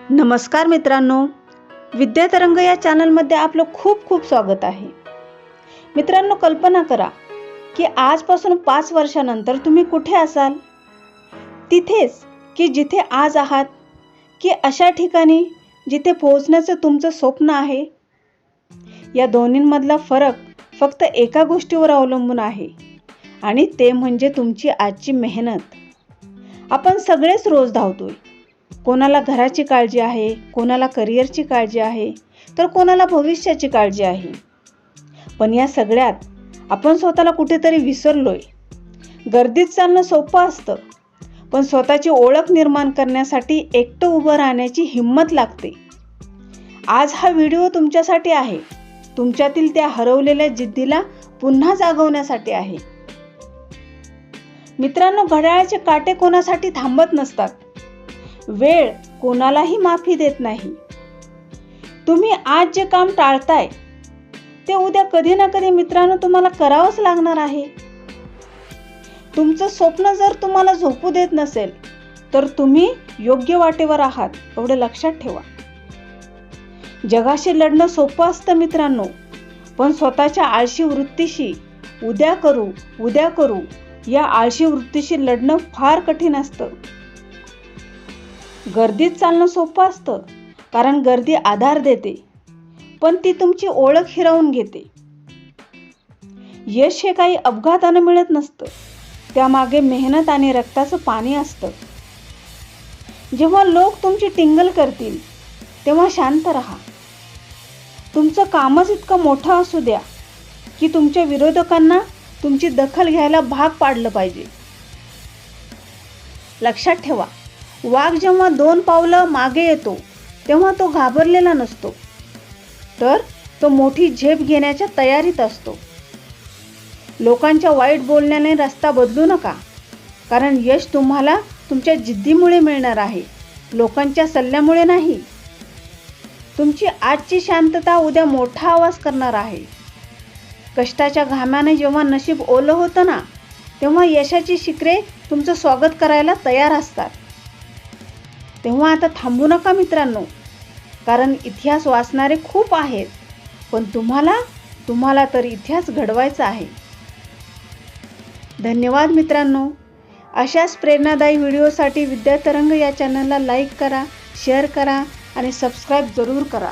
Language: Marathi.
नमस्कार मित्रांनो, विद्यातरंग या चॅनलमध्ये आपलं खूप खूप स्वागत आहे. मित्रांनो, कल्पना करा की आजपासून 5 वर्षानंतर तुम्ही कुठे असाल? तिथेच की जिथे आज आहात, की अशा ठिकाणी जिथे पोहोचण्याचं तुमचं स्वप्न आहे? या दोन्हींमधला फरक फक्त एका गोष्टीवर अवलंबून आहे आणि ते म्हणजे तुमची आजची मेहनत. आपण सगळेच रोज धावतोय. कोणाला घराची काळजी आहे, कोणाला करिअरची काळजी आहे, तर कोणाला भविष्याची काळजी आहे. पण या सगळ्यात आपण स्वतःला कुठेतरी विसरलोय. गर्दीत चालणं सोपं असतं, पण स्वतःची ओळख निर्माण करण्यासाठी एकटं उभं राहण्याची हिंमत लागते. आज हा व्हिडिओ तुमच्यासाठी आहे. तुमच्यातील त्या हरवलेल्या जिद्दीला पुन्हा जागवण्यासाठी आहे. मित्रांनो, घड्याळाचे काटे कोणासाठी थांबत नसतात. वेळ कोणालाही माफी देत नाही. तुम्ही आज जे काम टाळताय ते उद्या कधी ना कधी मित्रांनो तुम्हाला करावंच लागणार आहे. तुमचं स्वप्न जर तुम्हाला झोपू देत नसेल तर तुम्ही योग्य वाटेवर आहात, एवढं लक्षात ठेवा. जगाशी लढणं सोपं असतं मित्रांनो, पण स्वतःच्या आळशी वृत्तीशी उद्या करू या आळशी वृत्तीशी लढणं फार कठीण असतं. गर्दीत चालणं सोपं असतं, कारण गर्दी आधार देते, पण ती तुमची ओळख हिरावून घेते. यश हे काही अपघातानं मिळत नसतं, त्यामागे मेहनत आणि रक्ताचं पाणी असतं. जेव्हा लोक तुमची टिंगल करतील तेव्हा शांत राहा. तुमचं कामच इतकं मोठं असू द्या की तुमच्या विरोधकांना तुमची दखल घ्यायला भाग पाडलं पाहिजे. लक्षात ठेवा, वाघ जेव्हा 2 पावलं मागे येतो तेव्हा तो घाबरलेला नसतो, तर तो मोठी झेप घेण्याच्या तयारीत असतो. लोकांच्या वाईट बोलण्याने रस्ता बदलू नका, कारण यश तुम्हाला तुमच्या जिद्दीमुळे मिळणार आहे, लोकांच्या सल्ल्यामुळे नाही. तुमची आजची शांतता उद्या मोठा आवाज करणार आहे. कष्टाच्या घामाने जेव्हा नशीब ओलं होतं ना, तेव्हा यशाची शिखरे तुमचं स्वागत करायला तयार असतात. तेव्हा आता थांबू नका मित्रांनो, कारण इतिहास वाचणारे खूप आहेत, पण तुम्हाला तर इतिहास घडवायचा आहे. धन्यवाद मित्रांनो. अशाच प्रेरणादायी व्हिडिओसाठी विद्यातरंग या चॅनलला लाईक करा, शेअर करा आणि सबस्क्राईब जरूर करा.